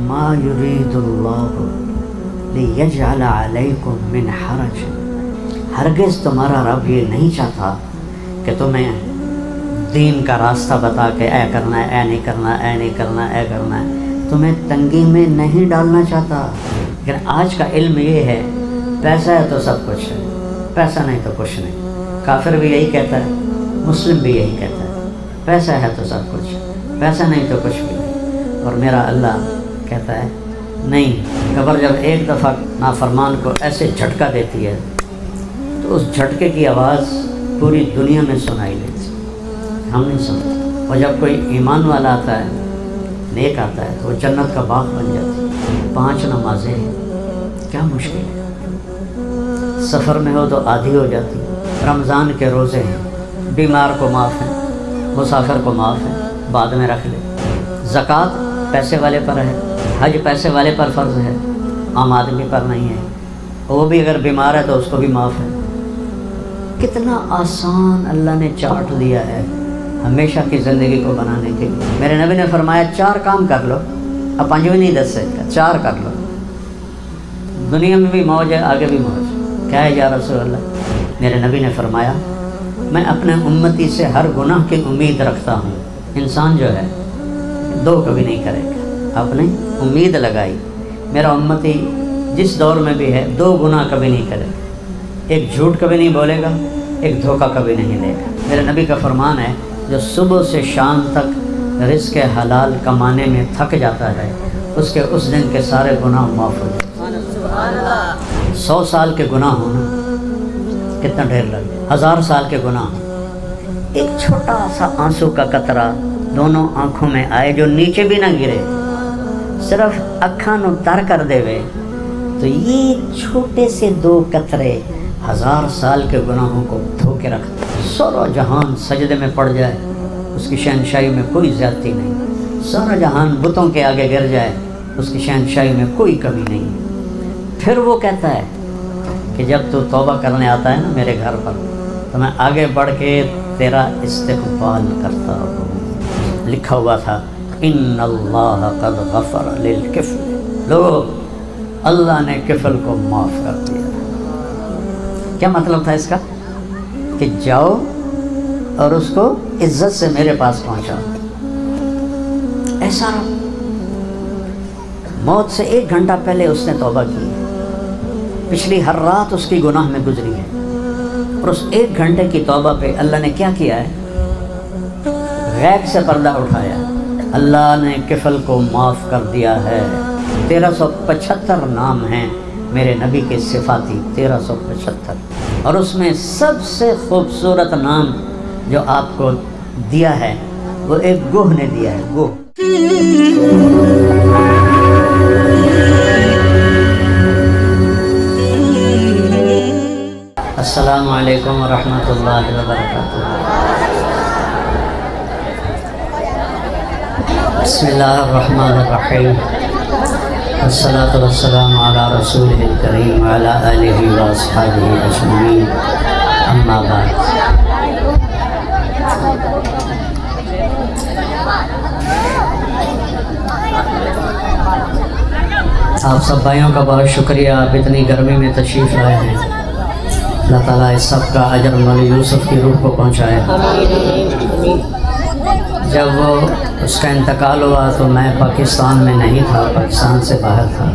ما یرید اللہ لیجعل علیکم من حرج، ہرگز تمہارا رب یہ نہیں چاہتا کہ تمہیں دین کا راستہ بتا کے اے کرنا ہے، اے نہیں کرنا، اے نہیں کرنا، اے کرنا ہے، تمہیں تنگی میں نہیں ڈالنا چاہتا۔ لیکن آج کا علم یہ ہے پیسہ ہے تو سب کچھ ہے، پیسہ نہیں تو کچھ نہیں۔ کافر بھی یہی کہتا ہے، مسلم بھی یہی کہتا ہے، پیسہ ہے تو سب کچھ، پیسہ نہیں تو کچھ بھی نہیں۔ اور میرا اللہ کہتا ہے نہیں، قبر جب ایک دفعہ نافرمان کو ایسے جھٹکا دیتی ہے تو اس جھٹکے کی آواز پوری دنیا میں سنائی دیتی ہے، ہم نہیں سنتے۔ اور جب کوئی ایمان والا آتا ہے، نیک آتا ہے، تو وہ جنت کا باغ بن جاتی ہے۔ 5 نمازیں ہیں، کیا مشکل ہے؟ سفر میں ہو تو آدھی ہو جاتی ہے۔ رمضان کے روزے ہیں، بیمار کو معاف ہے، مسافر کو معاف ہے، بعد میں رکھ لے۔ زکوٰۃ پیسے والے پر ہے، حج پیسے والے پر فرض ہے، عام آدمی پر نہیں ہے۔ وہ بھی اگر بیمار ہے تو اس کو بھی معاف ہے۔ کتنا آسان اللہ نے چارٹ دیا ہے ہمیشہ کی زندگی کو بنانے کے لیے۔ میرے نبی نے فرمایا 4 کام کر لو، اب 5ویں نہیں 10 سے 4 کر لو، دنیا میں بھی موج ہے، آگے بھی موج ہے۔ کیا ہے یا رسول اللہ؟ میرے نبی نے فرمایا میں اپنے امتی سے ہر گناہ کی امید رکھتا ہوں۔ انسان جو ہے 2 کبھی نہیں کرے گا، آپ نے امید لگائی میرا امتی جس دور میں بھی ہے 2 گناہ کبھی نہیں کرے گا، ایک جھوٹ کبھی نہیں بولے گا، ایک دھوکہ کبھی نہیں دے گا۔ میرے نبی کا فرمان ہے جو صبح سے شام تک رزق حلال کمانے میں تھک جاتا ہے اس کے اس دن کے سارے گناہ معاف ہو جاتے ہیں۔ 100 سال کے گناہ ہونا کتنا ڈھیر لگے، 1000 سال کے گناہ، ایک چھوٹا سا آنسو کا قطرہ دونوں آنکھوں میں آئے جو نیچے بھی نہ گرے، صرف اکھاں نو تر کر دے وے، تو یہ چھوٹے سے 2 قطرے 1000 سال کے گناہوں کو دھو کے رکھتے۔ سارا جہان سجدے میں پڑ جائے، اس کی شہنشاہی میں کوئی زیادتی نہیں، سارا جہان بتوں کے آگے گر جائے، اس کی شہنشاہی میں کوئی کمی نہیں۔ پھر وہ کہتا ہے کہ جب تو توبہ کرنے آتا ہے نا میرے گھر پر تو میں آگے بڑھ کے تیرا استقبال کرتا ہوں۔ لکھا ہوا تھا ان اللہ قد غفر للکفل، لوگ اللہ نے کفل کو معاف کر دیا۔ کیا مطلب تھا اس کا؟ کہ جاؤ اور اس کو عزت سے میرے پاس پہنچاؤ۔ ایسا موت سے 1 گھنٹہ پہلے اس نے توبہ کی، پچھلی ہر رات اس کی گناہ میں گزری ہے، اور اس 1 گھنٹے کی توبہ پہ اللہ نے کیا کیا ہے؟ غیب سے پردہ اٹھایا، اللہ نے کفل کو معاف کر دیا ہے۔ 1375 نام ہیں میرے نبی کے صفاتی، 1375، اور اس میں سب سے خوبصورت نام جو آپ کو دیا ہے وہ ایک گوہ نے دیا ہے، گوہ۔ السلام علیکم ورحمۃ اللہ وبرکاتہ۔ بسم اللہ الرحمن الرحیم، والصلاة والسلام علی رسول الکریم وعلی آلہ واصحابہ اجمعین، اما بعد۔ آپ سب بھائیوں کا بہت شکریہ، آپ اتنی گرمی میں تشریف لائے ہیں۔ اللہ تعالیٰ اس سب کا اجر مولانا یوسف کی روح کو پہنچائے۔ جب وہ اس کا انتقال ہوا تو میں پاکستان میں نہیں تھا، پاکستان سے باہر تھا،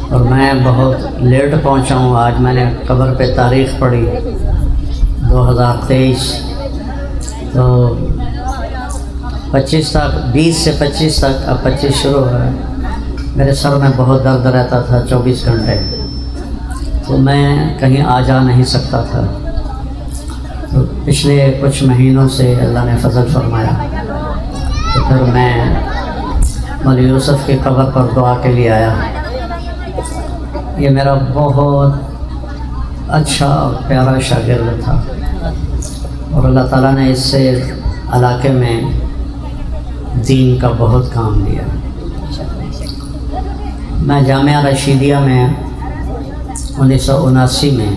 اور میں بہت لیٹ پہنچا ہوں۔ آج میں نے قبر پہ تاریخ پڑھی 2023، تو 25 تک، 20 سے 25 تک، اب 25 شروع ہے۔ میرے سر میں بہت درد رہتا تھا 24 گھنٹے، تو میں کہیں آ جا نہیں سکتا تھا۔ تو پچھلے کچھ مہینوں سے اللہ نے فضل فرمایا، تو پھر میں مولانا یوسف کی قبر پر دعا کے لیے آیا۔ یہ میرا بہت اچھا اور پیارا شاگرد تھا، اور اللہ تعالیٰ نے اس سے علاقے میں دین کا بہت کام دیا۔ میں جامعہ رشیدیہ میں 1979 میں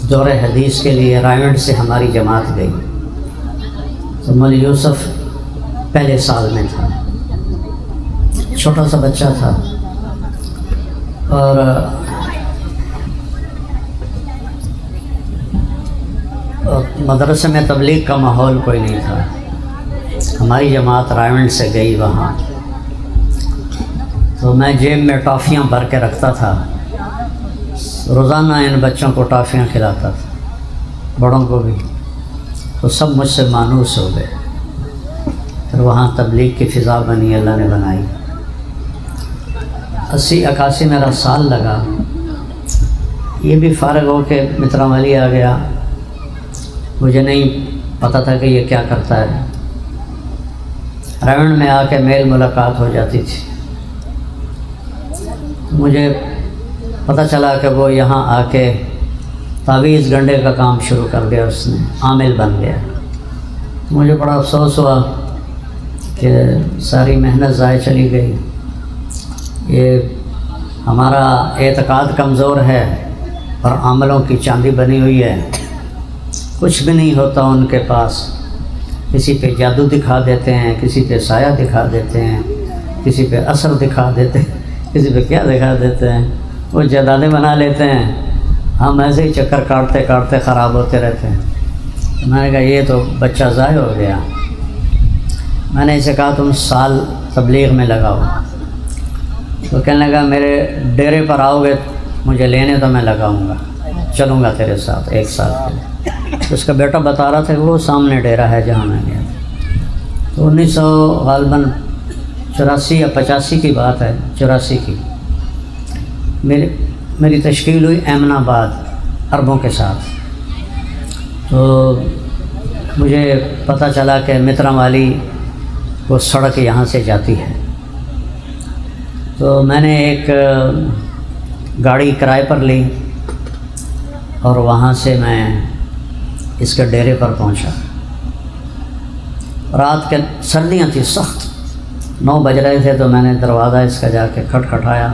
دور حدیث کے لیے رائمنڈ سے ہماری جماعت گئی، تو مولانا یوسف پہلے سال میں تھا۔ چھوٹا سا بچہ تھا اور مدرسے میں تبلیغ کا ماحول کوئی نہیں تھا. ہماری جماعت رائمنڈ سے گئی وہاں، تو میں جیب میں ٹافیاں بھر کے رکھتا تھا، روزانہ ان بچوں کو ٹافیاں کھلاتا تھا، بڑوں کو بھی. تو سب مجھ سے مانوس ہو گئے. پھر وہاں تبلیغ کی فضا بنی، اللہ نے بنائی. 80-81 میرا سال لگا. یہ بھی فارغ ہو کے متراملی آ گیا. مجھے نہیں پتہ تھا کہ یہ کیا کرتا ہے. رائمنڈ میں آ کے میل ملاقات ہو جاتی تھی. مجھے پتہ چلا کہ وہ یہاں آ کے تعویذ گنڈے کا کام شروع کر دیا، اس نے عامل بن گیا. مجھے بڑا افسوس ہوا کہ ساری محنت ضائع چلی گئی. یہ ہمارا اعتقاد کمزور ہے اور عملوں کی چاندی بنی ہوئی ہے. کچھ بھی نہیں ہوتا ان کے پاس. کسی پہ جادو دکھا دیتے ہیں، کسی پہ سایہ دکھا دیتے ہیں، کسی پہ اثر دکھا دیتے ہیں، کسی پہ کیا دکھا دیتے ہیں. وہ جدادیں بنا لیتے ہیں، ہم ایسے ہی چکر کاٹتے کاٹتے خراب ہوتے رہتے ہیں. میں نے کہا یہ تو بچہ ضائع ہو گیا. میں نے اسے کہا تم سال تبلیغ میں لگاؤ. تو کہنے لگا میرے ڈیرے پر آؤ گے مجھے لینے تو میں لگاؤں گا، چلوں گا تیرے ساتھ 1 سال کے لیے. اس کا بیٹا بتا رہا تھا کہ وہ سامنے ڈیرا ہے جہاں میں گیا. تو 1900 غالباً 84 یا 85 کی بات ہے، 84 کی. میری تشکیل ہوئی ایمن آباد عربوں کے ساتھ. تو مجھے پتہ چلا کہ متراملی وہ سڑک یہاں سے جاتی ہے. تو میں نے ایک گاڑی کرائے پر لی اور وہاں سے میں اس کے ڈیرے پر پہنچا. رات کے سردیاں تھیں سخت، 9 بج رہے تھے. تو میں نے دروازہ اس کا جا کے کھٹکھٹایا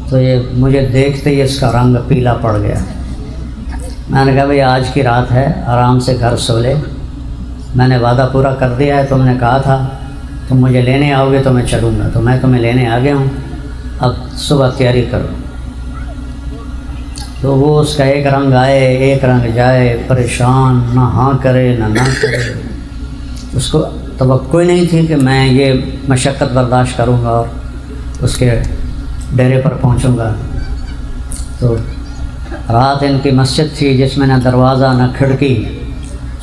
تو یہ مجھے دیکھتے ہی اس کا رنگ پیلا پڑ گیا. میں نے کہا بھئی آج کی رات ہے، آرام سے گھر سو لے. میں نے وعدہ پورا کر دیا ہے، تم نے کہا تھا تم مجھے لینے آؤ گے تو میں چلوں گا. تو میں تمہیں لینے آ گیا ہوں، اب صبح تیاری کرو. تو وہ اس کا ایک رنگ آئے ایک رنگ جائے، پریشان، نہ ہاں کرے نہ کرے. اس کو توقع نہیں تھی کہ میں یہ مشقت برداشت کروں گا اور اس کے ڈیرے پر پہنچوں گا. تو رات ان کی مسجد تھی جس میں نہ دروازہ نہ کھڑکی.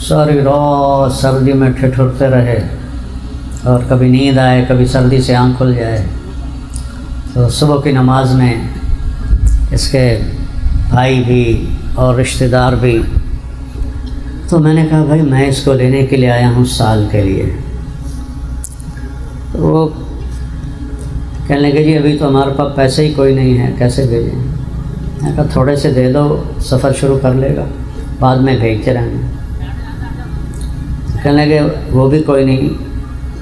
ساری رات سردی میں ٹھٹھرتے رہے اور کبھی نیند آئے کبھی سردی سے آنکھ کھل جائے. تو صبح کی نماز میں اس کے بھائی بھی اور رشتہ دار بھی. تو میں نے کہا بھائی میں اس کو لینے کے لیے آیا ہوں سال کے لیے. تو وہ کہنے لگے جی ابھی تو ہمارے پاس پیسے ہی کوئی نہیں ہے، کیسے بھیجیں. میں کہا تھوڑے سے دے دو، سفر شروع کر لے گا، بعد میں بھیجتے رہیں گے. کہنے لگے وہ بھی کوئی نہیں.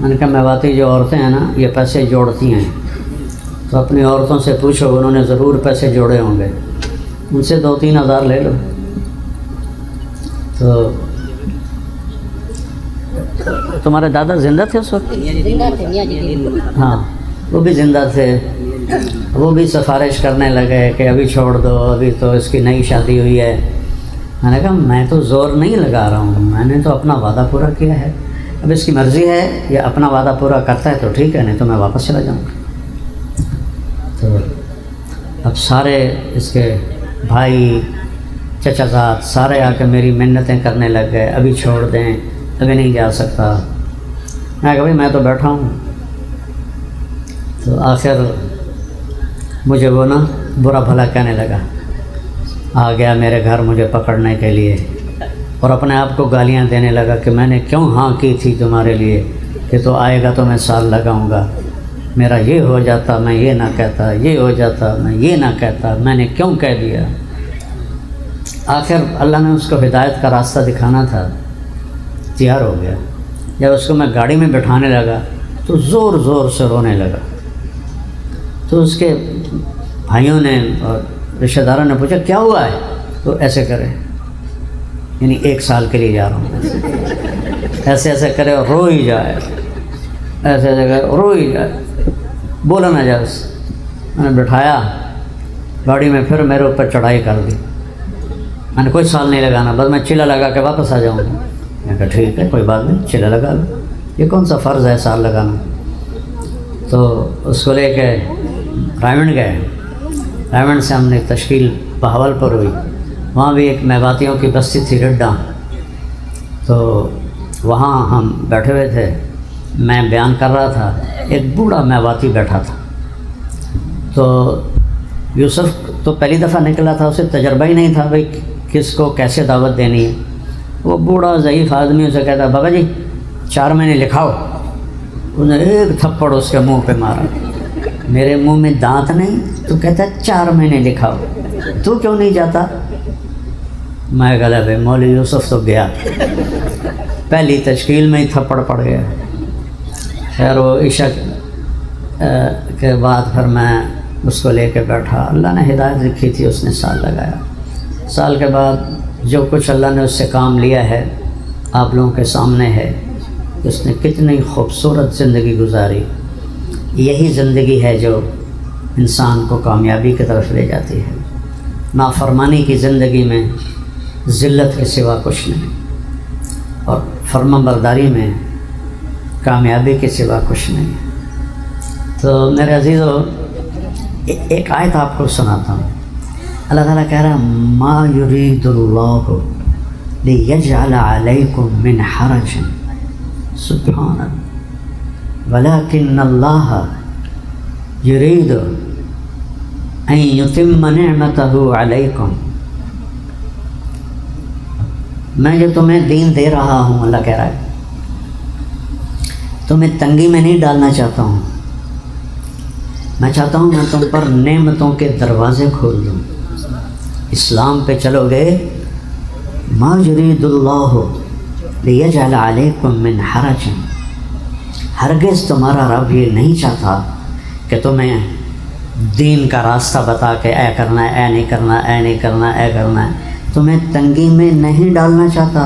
میں نے کہا میں واقعی جو عورتیں ہیں نا یہ پیسے جوڑتی ہیں، تو اپنی عورتوں سے پوچھو، انہوں نے ضرور پیسے جوڑے ہوں گے، ان سے 2-3 ہزار لے لو. تو تمہارے دادا زندہ تھے اس وقت؟ ہاں وہ بھی زندہ تھے. وہ بھی سفارش کرنے لگے کہ ابھی چھوڑ دو، ابھی تو اس کی نئی شادی ہوئی ہے. میں نے کہا میں تو زور نہیں لگا رہا ہوں، میں نے تو اپنا وعدہ پورا کیا ہے. اب اس کی مرضی ہے، یہ اپنا وعدہ پورا کرتا ہے تو ٹھیک ہے، نہیں تو میں واپس چلا جاؤں گا. تو اب سارے اس کے بھائی چچا زاد سارے آ کے میری منتیں کرنے لگ گئے، ابھی چھوڑ دیں، ابھی نہیں جا سکتا. میں کہا بھائی میں تو بیٹھا ہوں. تو آخر مجھے وہ نا برا بھلا کہنے لگا، آ گیا میرے گھر مجھے پکڑنے کے لیے اور اپنے آپ کو گالیاں دینے لگا کہ میں نے کیوں ہاں کی تھی تمہارے لیے کہ تو آئے گا تو میں سال لگاؤں گا. میرا یہ ہو جاتا میں یہ نہ کہتا، یہ ہو جاتا میں یہ نہ کہتا، میں نے کیوں کہہ دیا. آخر اللہ نے اس کو ہدایت کا راستہ دکھانا تھا، تیار ہو گیا. جب اس کو میں گاڑی میں بٹھانے لگا تو زور زور سے رونے لگا. تو اس کے بھائیوں نے اور رشتہ داروں نے پوچھا کیا ہوا ہے؟ تو ایسے کرے، یعنی 1 سال کے لیے جا رہا ہوں، ایسے ایسے کرے اور رو ہی جائے، ایسے ایسے کرے رو ہی جائے. بولا نہ جاس، میں نے بٹھایا گاڑی میں، پھر میرے اوپر چڑھائی کر دی. میں نے کوئی سال نہیں لگانا، بس میں چلا لگا کے واپس آ جاؤں گا. میں نے کہا ٹھیک ہے کوئی بات نہیں، چلا لگا لو، یہ کون سا فرض ہے سال لگانا. تو اس کو لے کے رائمنڈ گئے. رائمنڈ سے ہم نے تشکیل بہاول پر ہوئی. وہاں بھی ایک میواتیوں کی بستی تھی رڈا، تو وہاں ہم بیٹھے ہوئے تھے. میں بیان کر رہا تھا، ایک بوڑھا میواتی بیٹھا تھا. تو یوسف تو پہلی دفعہ نکلا تھا، اسے تجربہ ہی نہیں تھا بھائی کس کو کیسے دعوت دینی ہے. وہ بوڑھا ضعیف آدمی اسے کہتا بابا جی 4 مہینے لکھاؤ. انہیں ایک تھپڑ اس کے منہ پہ مارا. میرے منہ میں دانت نہیں، تو کہتا 4 مہینے لکھاؤ، تو کیوں نہیں جاتا؟ میں کہا بھائی مولوی یوسف تو گیا، پہلی تشکیل میں ہی تھپڑ پڑ گیا. خیر وہ عشاء کے بعد پھر میں اس کو لے کے بیٹھا. اللہ نے ہدایت لکھی تھی، اس نے سال لگایا. سال کے بعد جو کچھ اللہ نے اس سے کام لیا ہے آپ لوگوں کے سامنے ہے. اس نے کتنی خوبصورت زندگی گزاری. یہی زندگی ہے جو انسان کو کامیابی کی طرف لے جاتی ہے. نافرمانی کی زندگی میں ذلت کے سوا کچھ نہیں، اور فرما برداری میں کامیابی کے سوا کچھ نہیں. تو میرے عزیزو ایک آیت آپ کو سناتا ہوں. اللہ تعالیٰ کہہ رہا ہے ما یرید اللہ لیجعل علیکم من حرج سبحان ولکن اللہ یرید ان یتم نعمتہ علیکم. میں جو تمہیں دین دے رہا ہوں، اللہ کہہ رہا ہے تمہیں تنگی میں نہیں ڈالنا چاہتا ہوں. میں چاہتا ہوں میں تم پر نعمتوں کے دروازے کھول دوں. اسلام پہ چلو گے. ما یرید اللہ لیجعل علیکم من حرج، ہرگز تمہارا رب یہ نہیں چاہتا کہ تمہیں دین کا راستہ بتا کے اے کرنا ہے، اے نہیں کرنا، اے نہیں کرنا، اے کرنا ہے. تمہیں تنگی میں نہیں ڈالنا چاہتا.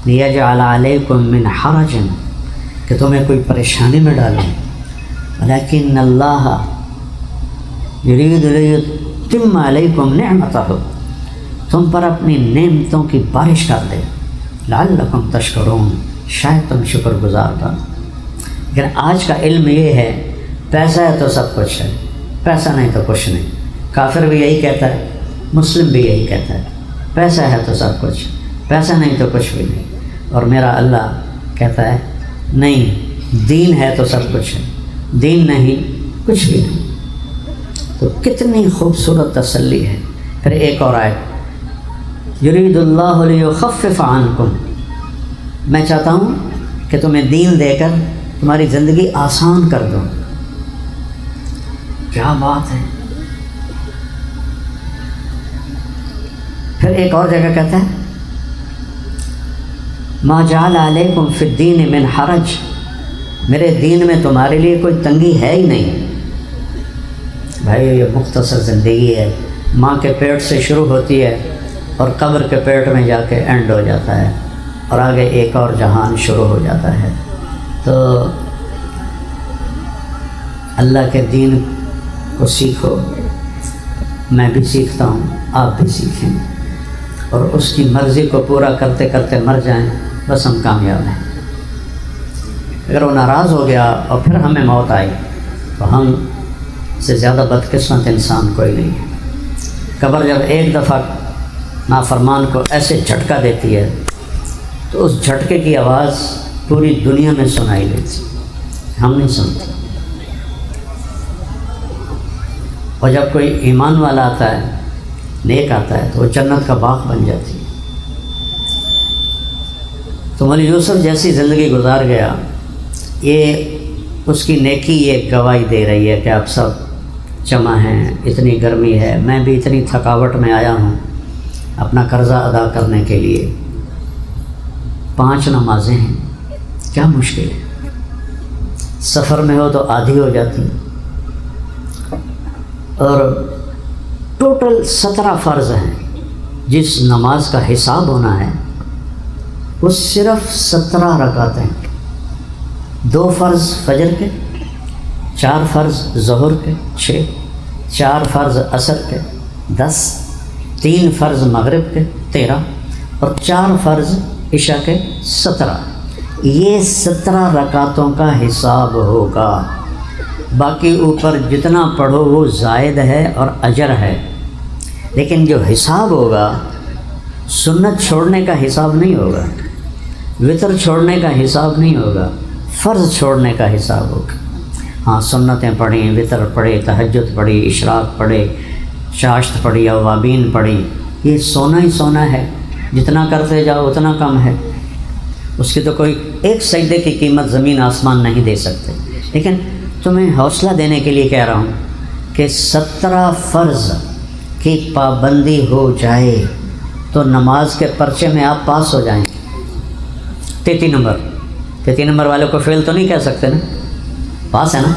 لیجعل علیکم من حرج، کہ تمہیں کوئی پریشانی میں ڈالیں. لیکن اللہ یرید لیتم علیکم نعمتہ، تم پر اپنی نعمتوں کی بارش کر دے. لعلکم تشکرون، شاید تم شکر گزار بنو. لیکن آج کا علم یہ ہے پیسہ ہے تو سب کچھ ہے، پیسہ نہیں تو کچھ نہیں. کافر بھی یہی کہتا ہے، مسلم بھی یہی کہتا ہے، پیسہ ہے تو سب کچھ، پیسہ نہیں تو کچھ بھی نہیں. اور میرا اللہ کہتا ہے نہیں، دین ہے تو سب کچھ ہے، دین نہیں کچھ بھی نہیں. تو کتنی خوبصورت تسلی ہے. پھر ایک اور آیت یرید اللہ لیخفف عنکم، میں چاہتا ہوں کہ تمہیں دین دے کر تمہاری زندگی آسان کر دوں. کیا بات ہے. پھر ایک اور جگہ کہتا ہے ما جعل علیکم فی الدین من حرج، میرے دین میں تمہارے لیے کوئی تنگی ہے ہی نہیں. بھائی یہ مختصر زندگی ہے، ماں کے پیٹ سے شروع ہوتی ہے اور قبر کے پیٹ میں جا کے اینڈ ہو جاتا ہے، اور آگے ایک اور جہان شروع ہو جاتا ہے. تو اللہ کے دین کو سیکھو. میں بھی سیکھتا ہوں، آپ بھی سیکھیں، اور اس کی مرضی کو پورا کرتے کرتے مر جائیں، بس ہم کامیاب ہیں. اگر وہ ناراض ہو گیا اور پھر ہمیں موت آئی تو ہم سے زیادہ بدقسمت انسان کوئی نہیں ہے. قبر جب ایک دفعہ نافرمان کو ایسے جھٹکا دیتی ہے تو اس جھٹکے کی آواز پوری دنیا میں سنائی دیتی، ہم نہیں سنتے. اور جب کوئی ایمان والا آتا ہے، نیک آتا ہے، تو وہ جنت کا باغ بن جاتی ہے. تو مولوی یوسف جیسی زندگی گزار گیا، یہ اس کی نیکی یہ گواہی دے رہی ہے کہ آپ سب جمع ہیں، اتنی گرمی ہے، میں بھی اتنی تھکاوٹ میں آیا ہوں اپنا قرضہ ادا کرنے کے لیے. 5 نمازیں ہیں، کیا مشکل ہے. سفر میں ہو تو آدھی ہو جاتی، اور ٹوٹل 17 فرض ہیں. جس نماز کا حساب ہونا ہے وہ صرف 17 رکعتیں، 2 فرض فجر کے، 4 فرض ظہر کے 6، 4 فرض عصر کے 10، 3 فرض مغرب کے 13 اور 4 فرض عشاء کے 17۔ یہ 17 رکعتوں کا حساب ہوگا۔ باقی اوپر جتنا پڑھو وہ زائد ہے اور اجر ہے، لیکن جو حساب ہوگا سنت چھوڑنے کا حساب نہیں ہوگا، وطر چھوڑنے کا حساب نہیں ہوگا، فرض چھوڑنے کا حساب ہوگا۔ ہاں سنتیں پڑھیں، وطر پڑھے، تہجد پڑھی، اشراق پڑھے، چاشت پڑھی، اوابین پڑھی، یہ سونا ہی سونا ہے، جتنا کرتے جاؤ اتنا کم ہے، اس کی تو کوئی ایک سجدے کی قیمت زمین آسمان نہیں دے سکتے۔ لیکن تمہیں حوصلہ دینے کے لیے کہہ رہا ہوں کہ 17 فرض کی پابندی ہو جائے تو نماز کے پرچے میں آپ پاس ہو جائیں گے۔ 33 نمبر والے کو فیل تو نہیں کہہ سکتے نا، پاس ہے نا،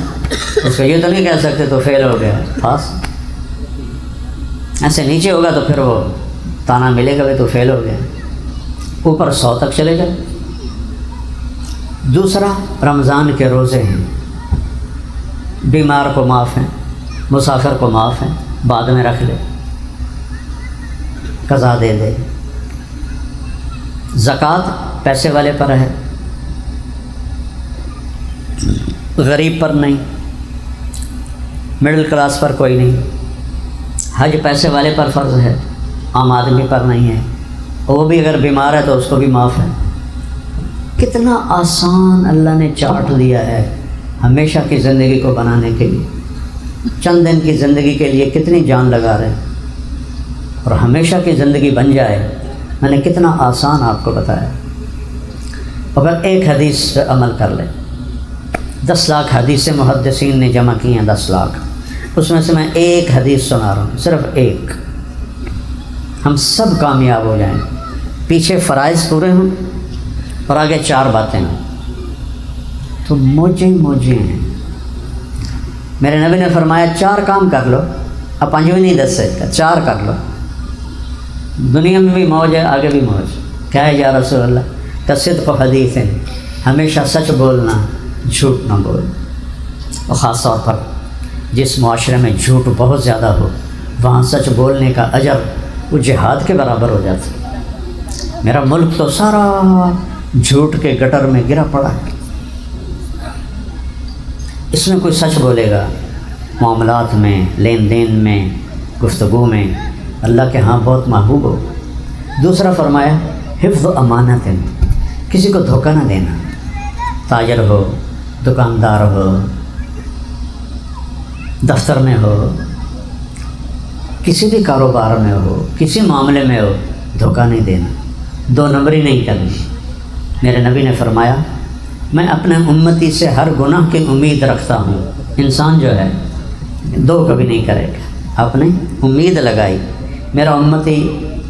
اس کو یہ تو نہیں کہہ سکتے تو فیل ہو گیا، پاس۔ ایسے نیچے ہوگا تو پھر وہ تانا ملے گا بھی تو فیل ہو گیا، اوپر 100 تک چلے جائے۔ دوسرا رمضان کے روزے ہیں، بیمار کو معاف ہیں، مسافر کو معاف ہیں، بعد میں رکھ لے، قضا دے دے۔ زکوٰۃ پیسے والے پر ہے، غریب پر نہیں، مڈل کلاس پر کوئی نہیں۔ حج پیسے والے پر فرض ہے، عام آدمی پر نہیں ہے، وہ بھی اگر بیمار ہے تو اس کو بھی معاف ہے۔ کتنا آسان اللہ نے چارٹ دیا ہے ہمیشہ کی زندگی کو بنانے کے لیے۔ چند دن کی زندگی کے لیے کتنی جان لگا رہے ہیں، اور ہمیشہ کی زندگی بن جائے، میں نے کتنا آسان آپ کو بتایا۔ اگر ایک حدیث پہ عمل کر لیں، 10 لاکھ حدیثیں محدثین نے جمع کی ہیں، 10 لاکھ، اس میں سے میں ایک حدیث سنا رہا ہوں، صرف ایک، ہم سب کامیاب ہو جائیں، پیچھے فرائض پورے ہوں اور آگے 4 باتیں ہیں تو موجیں موجیں ہیں۔ میرے نبی نے فرمایا 4 کام کر لو، اب 5ویں نہیں 10 سے 4 کر لو، دنیا میں بھی موج ہے، آگے بھی موج۔ کیا ہے یا رسول اللہ؟ کہ صدق و حدیث ہے، ہمیشہ سچ بولنا، جھوٹ نہ بول۔ اور خاص طور پر جس معاشرے میں جھوٹ بہت زیادہ ہو، وہاں سچ بولنے کا اجر وہ جہاد کے برابر ہو جاتا ہے۔ میرا ملک تو سارا جھوٹ کے گٹر میں گرا پڑا ہے، اس میں کوئی سچ بولے گا، معاملات میں، لین دین میں، گفتگو میں، اللہ کے ہاں بہت محبوب ہو۔ دوسرا فرمایا حفظ و امانت ہے، کسی کو دھوکہ نہ دینا، تاجر ہو، دکاندار ہو، دفتر میں ہو، کسی بھی کاروبار میں ہو، کسی معاملے میں ہو، دھوکہ نہیں دینا، 2 نمبری نہیں کرنی۔ میرے نبی نے فرمایا میں اپنے امتی سے ہر گناہ کی امید رکھتا ہوں۔ انسان جو ہے 2 کبھی نہیں کرے گا، آپ نے امید لگائی میرا امتی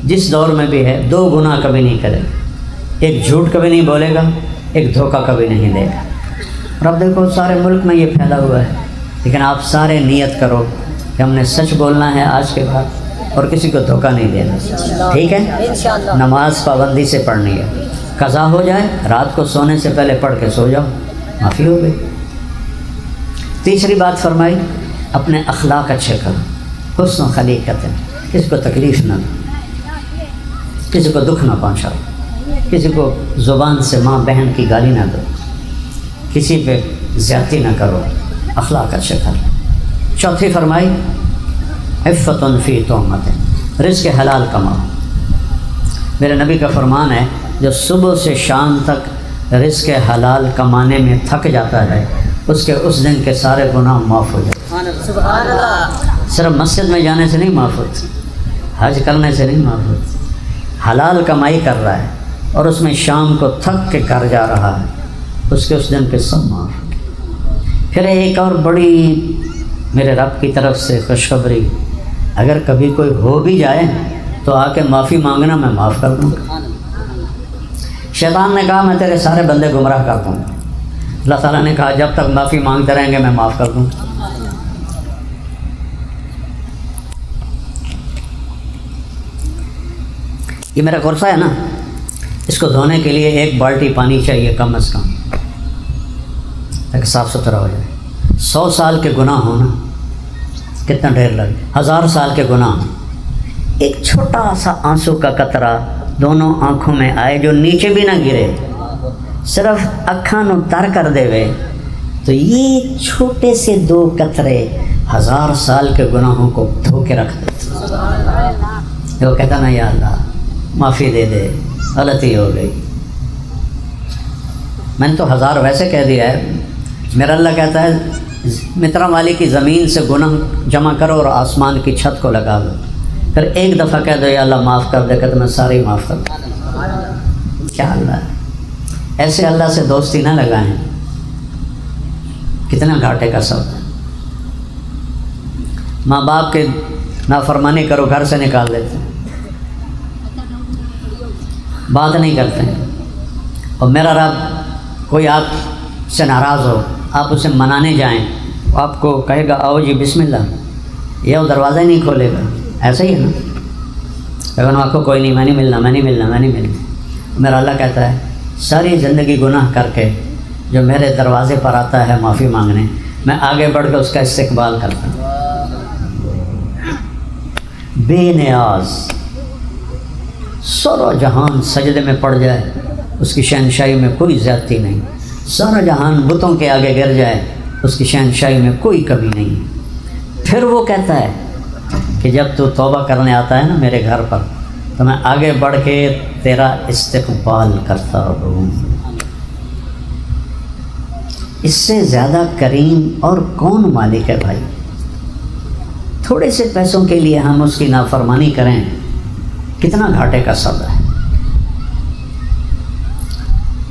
جس دور میں بھی ہے 2 گناہ کبھی نہیں کرے گا، ایک جھوٹ کبھی نہیں بولے گا، ایک دھوکہ کبھی نہیں دے گا۔ اور اب دیکھو سارے ملک میں یہ پھیلا ہوا ہے، لیکن آپ سارے نیت کرو کہ ہم نے سچ بولنا ہے آج کے بعد اور کسی کو دھوکہ نہیں دینا، ٹھیک ہے؟ نماز پابندی سے پڑھنی ہے، قضا ہو جائے رات کو سونے سے پہلے پڑھ کے سو جاؤ، معافی ہو گئی۔ تیسری بات فرمائی اپنے اخلاق اچھے کرو، حسن و خلیقت ہے، کسی کو تکلیف نہ دو، کسی کو دکھ نہ پہنچاؤ، کسی کو زبان سے ماں بہن کی گالی نہ دو، کسی پہ زیادتی نہ کرو، اخلاق اچھے کرو۔ چوتھی فرمائی عفت فی تہمت، رزق حلال کماؤ۔ میرے نبی کا فرمان ہے جو صبح سے شام تک رزق حلال کمانے میں تھک جاتا ہے اس کے اس دن کے سارے گناہ معاف ہو جاتے ہیں۔ سبحان اللہ۔ صرف مسجد میں جانے سے نہیں معاف ہوتی، حج کرنے سے نہیں معاف ہوتی، حلال کمائی کر رہا ہے اور اس میں شام کو تھک کے کر جا رہا ہے، اس کے اس دن کے سب معاف۔ پھر ایک اور بڑی میرے رب کی طرف سے خوشخبری، اگر کبھی کوئی ہو بھی جائے تو آ کے معافی مانگنا، میں معاف کر دوں گا۔ شیطان نے کہا میں تیرے سارے بندے گمراہ کر دوں گا، اللہ تعالیٰ نے کہا جب تک معافی مانگتے رہیں گے میں معاف کر دوں گا۔ یہ میرا کرسا ہے نا، اس کو دھونے کے لیے 1 بالٹی پانی چاہیے کم از کم، تاکہ صاف ستھرا ہو جائے۔ 100 سال کے گناہ ہونا کتنا ڈھیر لگے، 1000 سال کے گناہ، ایک چھوٹا سا آنسو کا قطرہ دونوں آنکھوں میں آئے جو نیچے بھی نہ گرے، صرف اکھاں نو تر کر دے وے، تو یہ چھوٹے سے 2 قطرے 1000 سال کے گناہوں کو دھو کے رکھ دیتے۔ وہ کہتا نا یا اللہ معافی دے دے، غلطی ہو گئی، میں نے تو 1000 ویسے کہہ دیا ہے، میرا اللہ کہتا ہے مترا والی کی زمین سے گناہ جمع کرو اور آسمان کی چھت کو لگا دو، پھر ایک دفعہ کہہ دو یا اللہ معاف کر دے، کہ تمہیں سارے ہی معاف کر دو۔ کیا اللہ ہے، ایسے اللہ سے دوستی نہ لگائیں، کتنا گھاٹے کا سبب ہے۔ ماں باپ کے نافرمانی کرو گھر سے نکال دیتے ہیں، بات نہیں کرتے ہیں، اور میرا رب کوئی آپ سے ناراض ہو، آپ اسے منانے جائیں، آپ کو کہے گا آؤ جی بسم اللہ، یہ وہ دروازہ ہی نہیں کھولے گا، ایسا ہی ہے نا، لیکن آپ کو کوئی نہیں، میں نہیں ملنا، میں نہیں ملنا، میں نہیں ملنا۔ میرا اللہ کہتا ہے ساری زندگی گناہ کر کے جو میرے دروازے پر آتا ہے معافی مانگنے، میں آگے بڑھ کے اس کا استقبال کرتا ہوں، بے نیاز، سارا جہان سجدے میں پڑ جائے، اس کی شہنشاہی میں کوئی زیادتی نہیں، سارا جہان بتوں کے آگے گر جائے، اس کی شہنشاہی میں کوئی کمی نہیں۔ پھر وہ کہتا ہے کہ جب تو توبہ کرنے آتا ہے نا میرے گھر پر، تو میں آگے بڑھ کے تیرا استقبال کرتا ہوں۔ اس سے زیادہ کریم اور کون مالک ہے بھائی؟ تھوڑے سے پیسوں کے لیے ہم اس کی نافرمانی کریں، کتنا گھاٹے کا سبب ہے۔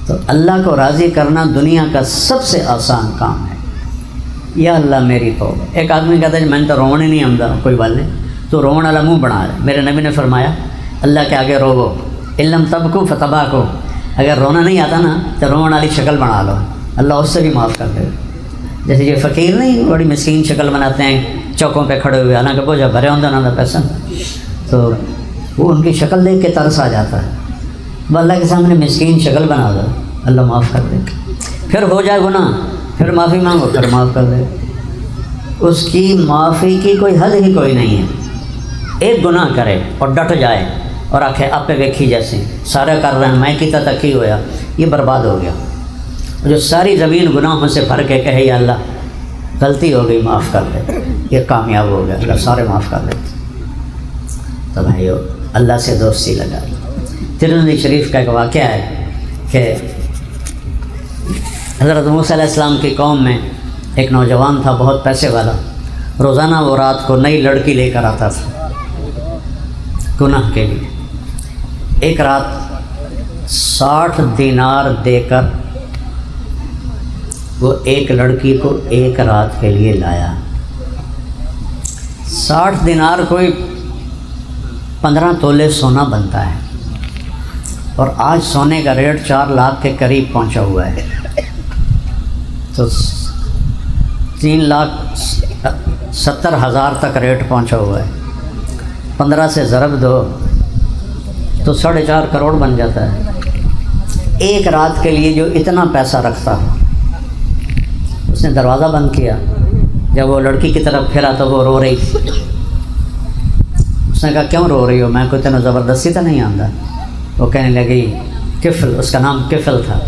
تو اللہ کو راضی کرنا دنیا کا سب سے آسان کام ہے۔ یا اللہ میری توبہ۔ ایک آدمی کہتا ہے میں نے تو رونے نہیں آمدا، کوئی بات نہیں، تو رونے والا منہ بنا ہے۔ میرے نبی نے فرمایا اللہ کے آگے روو، علم تب کو فتبا کو، اگر رونا نہیں آتا نا تو رونے والی شکل بنا لو، اللہ اس سے بھی معاف کر دے۔ جیسے یہ فقیر نہیں بڑی مسکین شکل بناتے ہیں چوکوں پہ کھڑے ہوئے، حالانکہ بوجھا بھرے ہوتا نا پیسہ، تو وہ ان کی شکل دیکھ کے ترس آ جاتا ہے، وہ اللہ کے سامنے مسکین شکل بنا دو، اللہ معاف کر دے۔ پھر ہو جائے گناہ، پھر معافی مانگو، پھر معاف کر دے۔ اس کی معافی کی کوئی حد ہی کوئی نہیں ہے۔ ایک گناہ کرے اور ڈٹ جائے اور آکھے آپ پہ ویکھی جیسے سارے کر رہے ہیں میں کیتا تک ہی ہویا، یہ برباد ہو گیا۔ جو ساری زمین گناہوں سے بھر کے کہے یا اللہ غلطی ہو گئی معاف کر دے، یہ کامیاب ہو گیا، اللہ سارے معاف کر دیتے۔ تو بھائیو اللہ سے دوستی لگا۔ ترمذی شریف کا ایک واقعہ ہے کہ حضرت موسیٰ علیہ السلام کی قوم میں ایک نوجوان تھا بہت پیسے والا، روزانہ وہ رات کو نئی لڑکی لے کر آتا تھا گناہ کے لیے۔ ایک رات 60 دینار دے کر وہ ایک لڑکی کو ایک رات کے لیے لایا۔ 60 دینار کوئی 15 تولے سونا بنتا ہے، اور آج سونے کا ریٹ 4 لاکھ کے قریب پہنچا ہوا ہے، تو 3,70,000 تک ریٹ پہنچا ہوا ہے۔ 15 سے ضرب دو تو 4.5 کروڑ بن جاتا ہے۔ ایک رات کے لیے جو اتنا پیسہ رکھتا ہے، اس نے دروازہ بند کیا، جب وہ لڑکی کی طرف پھرا تو وہ رو رہی تھی۔ اس نے کہا کیوں رو رہی ہو، میں کوئی تینوں زبردستی تو نہیں آندا؟ وہ کہنے لگی کفل، اس کا نام کفل تھا،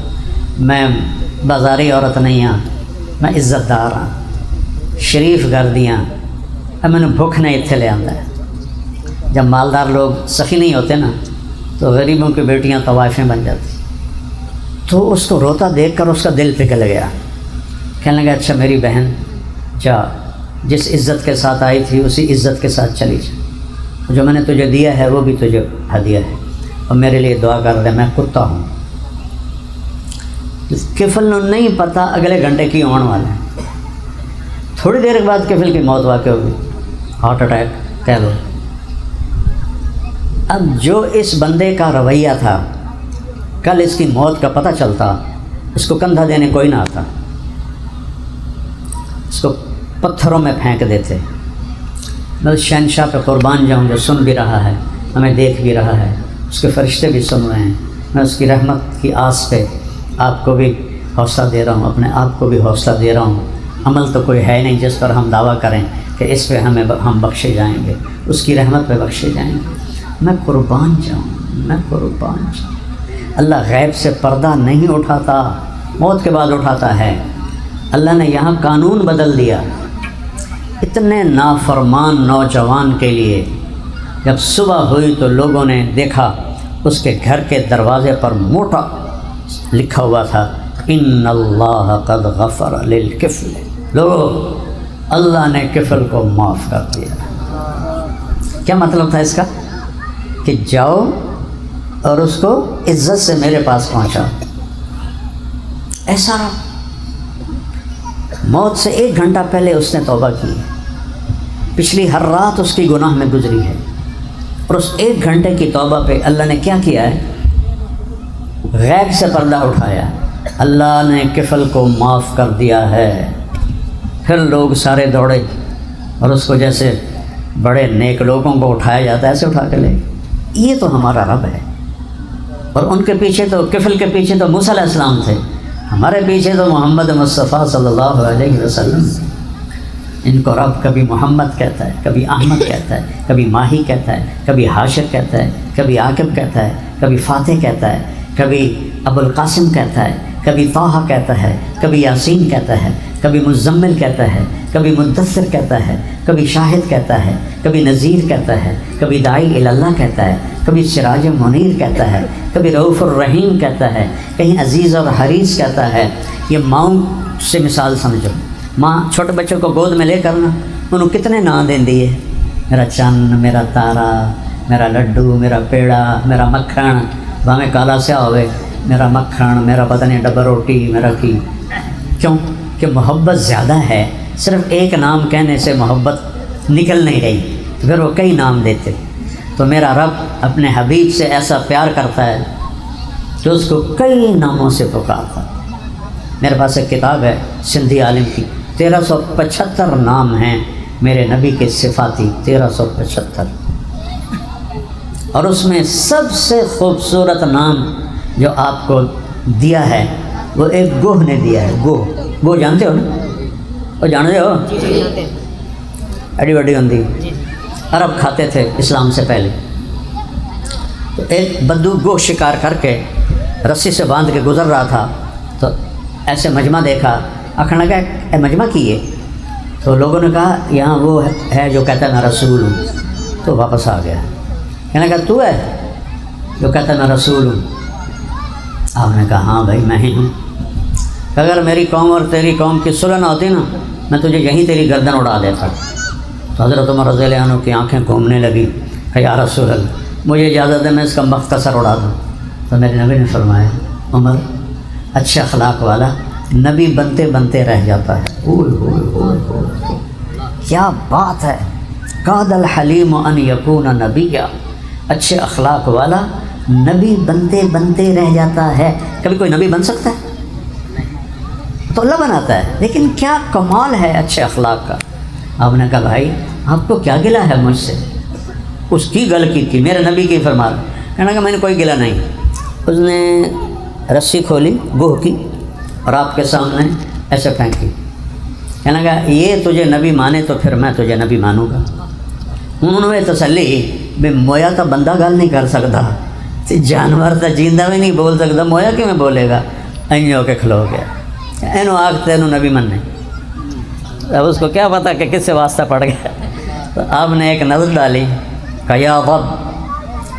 میں بازاری عورت نہیں ہاں، میں عزت دار ہاں، شریف گھر دیاں، میں نے بھوک نہیں اتھے لے آندا ہے۔ جب مالدار لوگ سخی نہیں ہوتے نا تو غریبوں کی بیٹیاں طوائفیں بن جاتی۔ تو اس کو روتا دیکھ کر اس کا دل پگھل گیا، کہنے لگا اچھا میری بہن جا، جس عزت کے ساتھ آئی تھی اسی عزت کے ساتھ چلی جا، جو میں نے تجھے دیا ہے وہ بھی تجھے ہدیہ ہے، اور میرے لیے دعا کر دے، میں کتا ہوں۔ کفل نے نہیں پتہ اگلے گھنٹے کی آن والا ہے۔ تھوڑی دیر کے بعد کفل کی موت واقع ہوگی، ہارٹ اٹیک کہہ لو۔ اب جو اس بندے کا رویہ تھا، کل اس کی موت کا پتہ چلتا، اس کو کندھا دینے کوئی نہ آتا، اس کو پتھروں میں پھینک دیتے۔ میں اس شہنشاہ پہ قربان جاؤں جو سن بھی رہا ہے، ہمیں دیکھ بھی رہا ہے، اس کے فرشتے بھی سن رہے ہیں۔ میں اس کی رحمت کی آس پہ آپ کو بھی حوصلہ دے رہا ہوں، اپنے آپ کو بھی حوصلہ دے رہا ہوں عمل تو کوئی ہے نہیں جس پر ہم دعویٰ کریں کہ اس پہ ہم بخشے جائیں گے، اس کی رحمت پہ بخشے جائیں گے۔ میں قربان جاؤں، میں قربان جاؤں۔ اللہ غیب سے پردہ نہیں اٹھاتا، موت کے بعد اٹھاتا ہے۔ اللہ نے یہاں قانون بدل دیا۔ اتنے نافرمان نوجوان کے لیے جب صبح ہوئی تو لوگوں نے دیکھا اس کے گھر کے دروازے پر موٹا لکھا ہوا تھا ان اللہ قد غفر للکفل۔ لوگو، اللہ نے کفل کو معاف کر دیا۔ کیا مطلب تھا اس کا؟ کہ جاؤ اور اس کو عزت سے میرے پاس پہنچاؤ۔ ایسا رہا، موت سے 1 گھنٹہ پہلے اس نے توبہ کی، پچھلی ہر رات اس کی گناہ میں گزری ہے، اور اس 1 گھنٹے کی توبہ پہ اللہ نے کیا کیا ہے؟ غیب سے پردہ اٹھایا۔ اللہ نے کفل کو معاف کر دیا ہے۔ پھر لوگ سارے دوڑے اور اس کو جیسے بڑے نیک لوگوں کو اٹھایا جاتا ہے ایسے اٹھا کے لے۔ یہ تو ہمارا رب ہے، اور ان کے پیچھے تو کفل کے پیچھے تو موسیٰ علیہ السلام تھے، ہمارے پیچھے تو محمد مصطفیٰ صلی اللہ علیہ وسلم۔ ان کو رب کبھی محمد کہتا ہے، کبھی احمد کہتا ہے، کبھی ماہی کہتا ہے، کبھی حاشر کہتا ہے، کبھی عاقب کہتا ہے، کبھی فاتح کہتا ہے، کبھی ابو القاسم کہتا ہے، کبھی طٰہٰ کہتا ہے، کبھی یاسین کہتا ہے، کبھی مزمل کہتا ہے، کبھی مدثر کہتا ہے، کبھی شاہد کہتا ہے، کبھی نذیر کہتا ہے، کبھی داعی الی اللہ کہتا ہے، کبھی سراج منیر کہتا ہے، کبھی رؤوف الرحیم کہتا ہے، کہیں عزیز اور حریص کہتا ہے۔ یہ ماؤں سے مثال سمجھو، ماں چھوٹے بچوں کو گود میں لے کر نا انہوں کتنے نام دین دیے، میرا چند، میرا تارا، میرا لڈو، میرا پیڑا، میرا مکھن، بھاویں کالا سیاہ ہوئے، میرا مکھن، میرا پتہ نہیں ڈبہ روٹی، میرا کی۔ کیوں کہ محبت زیادہ ہے، صرف ایک نام کہنے سے محبت نکل نہیں رہی، تو پھر وہ کئی نام دیتے۔ تو میرا رب اپنے حبیب سے ایسا پیار کرتا ہے کہ اس کو کئی ناموں سے پکارتا ہے۔ میرے پاس ایک کتاب ہے سندھی عالم کی، 1375 نام ہیں میرے نبی کے صفاتی، 1375، اور اس میں سب سے خوبصورت نام جو آپ کو دیا ہے وہ ایک گوہ نے دیا ہے۔ گوہ جانتے ہو نا؟ وہ جانتے ہو؟ ایڈی وڈی ہوندی، عرب کھاتے تھے اسلام سے پہلے۔ تو ایک بدو گوہ شکار کر کے رسی سے باندھ کے گزر رہا تھا، تو ایسے مجمع دیکھا، آخر لگا اے مجمع کی ہے؟ تو لوگوں نے کہا یہاں وہ ہے جو کہتا ہے میں رسول ہوں، تو واپس آ گیا۔ کہنے لگا تو ہے جو کہتا ہے میں رسول ہوں؟ آپ نے کہا ہاں بھائی میں ہی ہوں۔ اگر میری قوم اور تیری قوم کی صلح نہ ہوتی نا، میں تجھے یہیں تیری گردن اڑا دیتا۔ تو حضرت عمر رضی اللہ عنہ کی آنکھیں گھومنے لگی کہ یا رسول اللہ مجھے اجازت ہے میں اس کا مخت کا سر اڑا دوں۔ تو میرے نبی نے فرمایا عمر اچھے اخلاق والا نبی بنتے بنتے رہ جاتا ہے۔ اوہ اوہ اوہ اوہ، کیا بات ہے! قاد الحلیم ان یکون نبیا، اچھے اخلاق والا نبی بنتے بنتے رہ جاتا ہے۔ کبھی کوئی نبی بن سکتا ہے؟ تو اللہ بناتا ہے، لیکن کیا کمال ہے اچھے اخلاق کا۔ آپ نے کہا بھائی آپ کو کیا گلہ ہے مجھ سے؟ اس کی گل کی تھی، میرے نبی کی فرما رہا۔ کہنا کہ میں نے کوئی گلہ نہیں۔ اس نے رسی کھولی گوہ کی اور آپ کے سامنے ایسے پھینکی۔ کہنا کہ یہ تجھے نبی مانے تو پھر میں تجھے نبی مانوں گا۔ انہوں نے تسلی بے مویا تو بندہ گل نہیں کر سکتا، جانور تو جیندہ بھی نہیں بول سکتا، مویا کیوں میں بولے گا؟ این ہو کے کھلو گیا، اینو آگ تینوں نبی مننے۔ اب اس کو کیا پتا کہ کس سے واسطہ پڑ گیا۔ تو آپ نے ایک نظر ڈالی کہ یا ضب،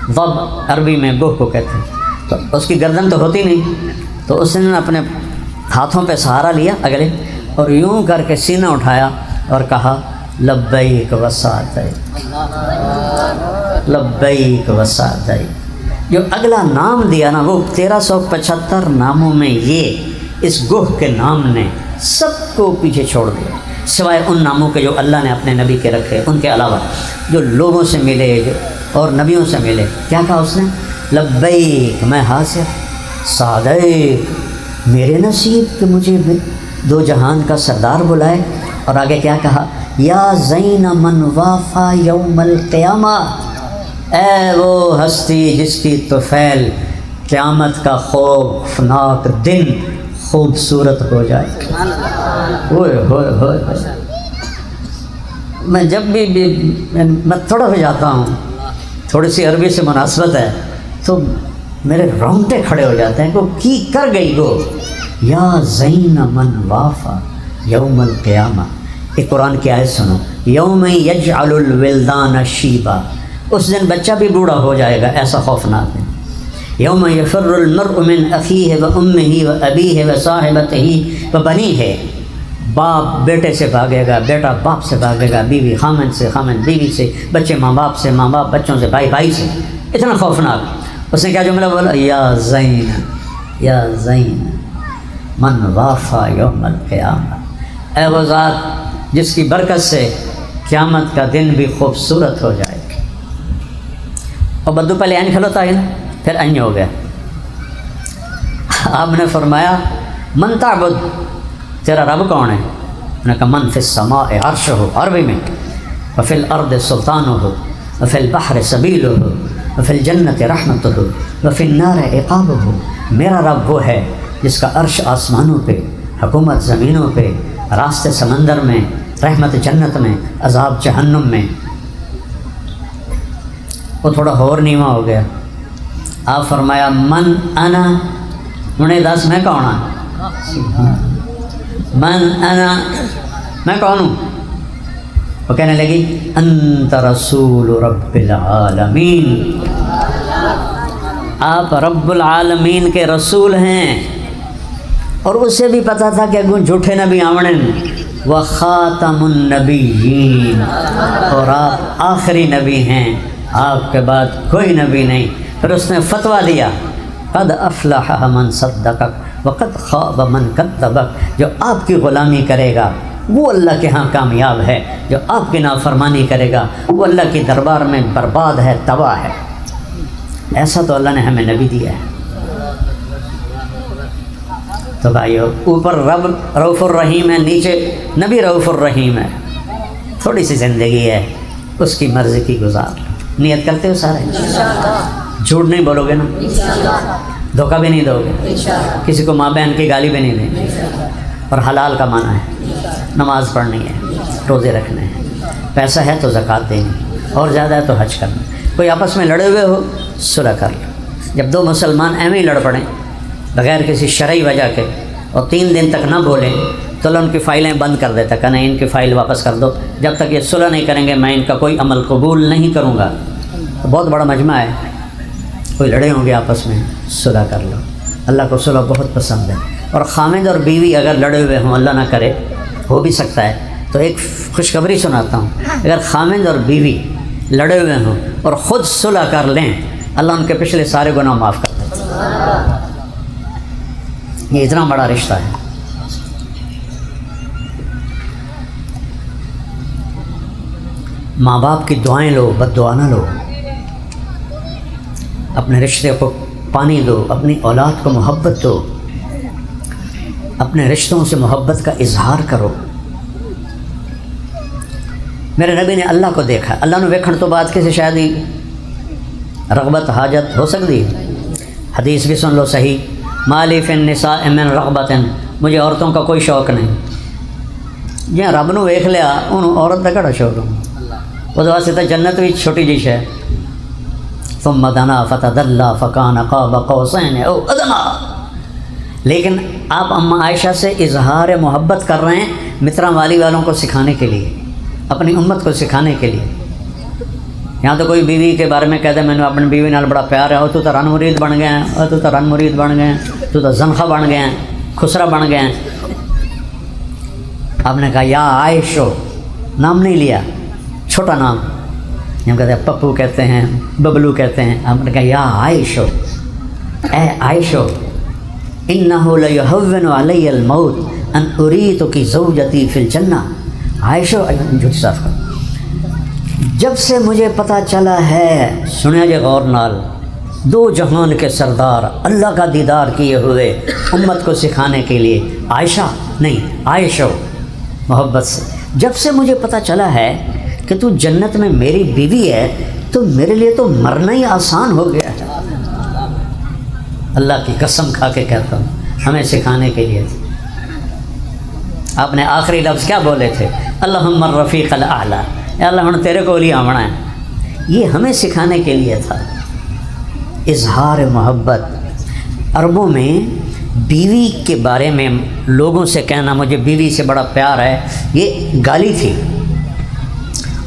ضب عربی میں گوہ کو کہتے ہیں، تو اس کی گردن تو ہوتی نہیں، تو اس نے اپنے ہاتھوں پہ سہارا لیا اگلے، اور یوں کر کے سینہ اٹھایا اور کہا لبیک وسعدیک، لبیک وسعدیک۔ جو اگلا نام دیا نا وہ 1375 ناموں میں یہ اس گوہ کے نام نے سب کو پیچھے چھوڑ دیا، سوائے ان ناموں کے جو اللہ نے اپنے نبی کے رکھے۔ ان کے علاوہ جو لوگوں سے ملے اور نبیوں سے ملے، کیا کہا اس نے؟ لبیک میں حاضر، سعدیک میرے نصیب کہ مجھے دو جہان کا سردار بلائے۔ اور آگے کیا کہا؟ یا زین من وافا یوم القیامہ، اے وہ ہستی جس کی طفیل قیامت کا خوفناک دن خوبصورت ہو جائے۔ ہوئے ہوئے ہوئے میں جب بھی میں تھوڑا ہو جاتا ہوں، تھوڑی سی عربی سے مناسبت ہے تو میرے رونگٹے کھڑے ہو جاتے ہیں کہ کی کر گئی گو یا زین من وافا یوم القیامہ. ایک قرآن کی آیت سنو، یوم یجعل الولدان شیبا، اس دن بچہ بھی بوڑھا ہو جائے گا، ایسا خوفناک ہے. یوم یفر المرء من اخیہ و امہ و ابیہ و صاحبتہ و بنیہ، باپ بیٹے سے بھاگے گا، بیٹا باپ سے بھاگے گا، بیوی خامن سے، خامن بیوی سے، بچے ماں باپ سے، ماں باپ بچوں سے، بھائی بھائی سے. اتنا خوفناک. اس نے کیا جملہ بولا؟ یا زین یا زین من وافا یوم القیامہ، اے وہ ذات جس کی برکت سے قیامت کا دن بھی خوبصورت ہو جائے گا. اور بدو پہلے این کھلوتا ہے نا، پھر این ہو گیا. آپ نے فرمایا من تعبد، تیرا رب کون ہے؟ انہوں نے کہا من فی السماء عرشہ، عربی میں، وفی الارض سلطانہ، وفی البحر سبیلہ، وفی الجنت رحمتہ، وفی النار عقابہ. میرا رب وہ ہے جس کا عرش آسمانوں پہ، حکومت زمینوں پہ، راستے سمندر میں، رحمت جنت میں، عذاب جہنم میں. وہ تھوڑا اور نیواں ہو گیا. آپ فرمایا من انا، انہیں دس میں کون ہوں؟ من انا، میں کون ہوں؟ وہ کہنے لگی انت رسول رب العالمین، آپ رب العالمین کے رسول ہیں. اور اسے بھی پتہ تھا کہ اگوں جھوٹے نبی آونے، وخاتم النبیین، اور آپ آخری نبی ہیں، آپ کے بعد کوئی نبی نہیں. پھر اس نے فتویٰ دیا قد افلح من صدقک وقد خاب من کذبک، جو آپ کی غلامی کرے گا وہ اللہ کے ہاں کامیاب ہے، جو آپ کی نافرمانی کرے گا وہ اللہ کے دربار میں برباد ہے، تباہ ہے. ایسا تو اللہ نے ہمیں نبی دیا ہے. تو بھائیو، اوپر رب رؤوف الرحیم ہے، نیچے نبی رؤوف الرحیم ہے. تھوڑی سی زندگی ہے، اس کی مرضی کی گزار. نیت کرتے ہو سارے؟ جھوٹ نہیں بولو گے نا، دھوکہ بھی نہیں دو گے، کسی کو ماں بہن کی گالی بھی نہیں دیں گے. اور حلال کمانا ہے، نماز پڑھنی ہے، روزے رکھنے ہیں، پیسہ ہے تو زکوٰۃ دینی، اور زیادہ ہے تو حج کرنا. کوئی آپس میں لڑے ہوئے ہو، صلح کر لو. جب دو مسلمان ایویں ہی لڑ پڑیں بغیر کسی شرعی وجہ کے اور 3 دن تک نہ بولیں تو اللہ ان کی فائلیں بند کر دیتا کہ نہیں، ان کی فائل واپس کر دو، جب تک یہ صلح نہیں کریں گے میں ان کا کوئی عمل قبول نہیں کروں گا. بہت بڑا مجمع ہے، کوئی لڑے ہوں گے آپس میں، صلح کر لو. اللہ کو صلح بہت پسند ہے. اور خامد اور بیوی اگر لڑے ہوئے ہوں، اللہ نہ کرے ہو بھی سکتا ہے، تو ایک خوشخبری سناتا ہوں. اگر خامد اور بیوی لڑے ہوئے ہوں اور خود صلح کر لیں، اللہ ان کے پچھلے سارے گناہ معاف کر دے. یہ اتنا بڑا رشتہ ہے. ماں باپ کی دعائیں لو، بد دعا نہ لو. اپنے رشتے کو پانی دو، اپنی اولاد کو محبت دو، اپنے رشتوں سے محبت کا اظہار کرو. میرے نبی نے اللہ کو دیکھا. اللہ نے ویکھن تو بعد کسی شاید ہی رغبت حاجت ہو سکتی ہے. حدیث بھی سن لو صحیح، مالی فی النساء من رغبت، مجھے عورتوں کا کوئی شوق نہیں. جی رب نو ویکھ لیا انہوں عورت کا کڑا شوق ہوں. وہ واسطے تو جنت بھی چھوٹی جی ہے. ثم دنا فتدلی فکان قاب قوسین او ادنی. لیکن آپ اماں عائشہ سے اظہار محبت کر رہے ہیں مترا والی والوں کو سکھانے کے لیے، اپنی امت کو سکھانے کے لیے. یہاں تو کوئی بیوی کے بارے میں کہتے ہیں میں نے اپنی بیوی نال بڑا پیار ہے، اور تو رن مرید بن گئے ہیں، اور تو رن مرید بن گئے ہیں، تو زنخہ بن گئے ہیں، خسرا بن گئے ہیں. آپ نے کہا یا عائشو، نام نہیں لیا، چھوٹا نام. ہم کہتے ہیں پپو کہتے ہیں، ببلو کہتے ہیں. آپ نے کہا یا عائشو، اے عائشو، انہ لیہون علی الموت ان اریتک زوجتی فی الجنہ. عائشو، جھوٹ صاف کر، جب سے مجھے پتہ چلا ہے، سنیا جے غور نال، 2 جہان کے سردار اللہ کا دیدار کیے ہوئے امت کو سکھانے کے لیے، عائشہ نہیں عائشہ محبت سے، جب سے مجھے پتہ چلا ہے کہ تو جنت میں میری بیوی ہے تو میرے لیے تو مرنا ہی آسان ہو گیا ہے. اللہ کی قسم کھا کے کہتا ہوں، ہمیں سکھانے کے لیے. آپ نے آخری لفظ کیا بولے تھے؟ اللہم الرفیق الاعلی، اے اللہ ہن تیرے کو ہی آمنا ہے۔ یہ ہمیں سکھانے کے لیے تھا اظہار محبت۔ عربوں میں بیوی کے بارے میں لوگوں سے کہنا مجھے بیوی سے بڑا پیار ہے، یہ گالی تھی،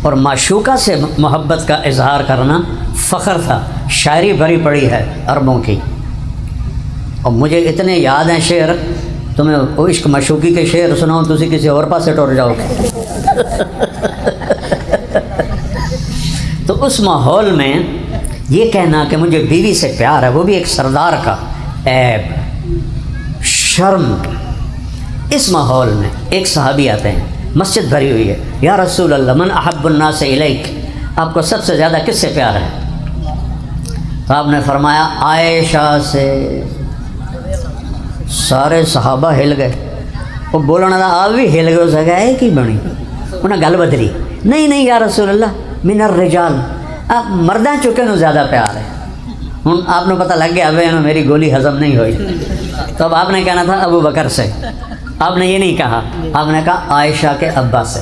اور معشوقہ سے محبت کا اظہار کرنا فخر تھا۔ شاعری بھری پڑی ہے عربوں کی، اور مجھے اتنے یاد ہیں شعر، تمہیں وہ عشق معشوقی کے شعر سناؤں تسی کسی اور پاسے ٹر جاؤ گے۔ تو اس ماحول میں یہ کہنا کہ مجھے بیوی سے پیار ہے، وہ بھی ایک سردار کا عیب، شرم۔ اس ماحول میں ایک صحابی آتے ہیں، مسجد بھری ہوئی ہے، یا رسول اللہ من احب الناس الیک، آپ کو سب سے زیادہ کس سے پیار ہے؟ تو آپ نے فرمایا عائشہ سے۔ سارے صحابہ ہل گئے، وہ بولنا تھا آپ بھی ہل گئے، اس جگہ ہے کی بنی انہیں گل بدلی، نہیں یا رسول اللہ من الرجال، آپ مرداں چکے نو زیادہ پیار ہے۔ ہوں آپ نے پتہ لگ گیا اب میری گولی ہضم نہیں ہوئی، تو اب آپ نے کہنا تھا ابو بکر سے، آپ نے یہ نہیں کہا، آپ نے کہا عائشہ کے ابا سے۔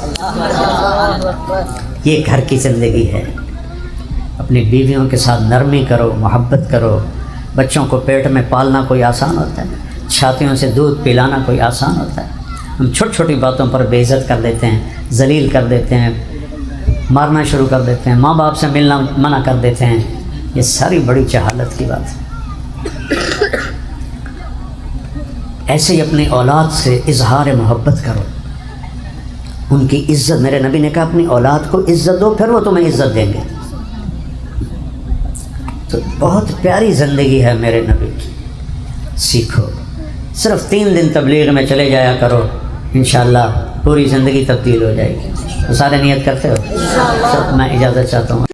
یہ گھر کی زندگی ہے، اپنی بیویوں کے ساتھ نرمی کرو، محبت کرو۔ بچوں کو پیٹ میں پالنا کوئی آسان ہوتا ہے؟ چھاتیوں سے دودھ پلانا کوئی آسان ہوتا ہے؟ ہم چھوٹی چھوٹی باتوں پر بے عزت کر دیتے ہیں، ذلیل کر دیتے ہیں، مارنا شروع کر دیتے ہیں، ماں باپ سے ملنا منع کر دیتے ہیں۔ یہ ساری بڑی جہالت کی بات ہے۔ ایسے ہی اپنی اولاد سے اظہار محبت کرو، ان کی عزت، میرے نبی نے کہا اپنی اولاد کو عزت دو، پھر وہ تمہیں عزت دیں گے۔ تو بہت پیاری زندگی ہے میرے نبی کی، سیکھو۔ صرف 3 دن تبلیغ میں چلے جایا کرو، انشاءاللہ پوری زندگی تبدیل ہو جائے گی۔ تو سارے نیت کرتے ہو؟ میں اجازت چاہتا ہوں۔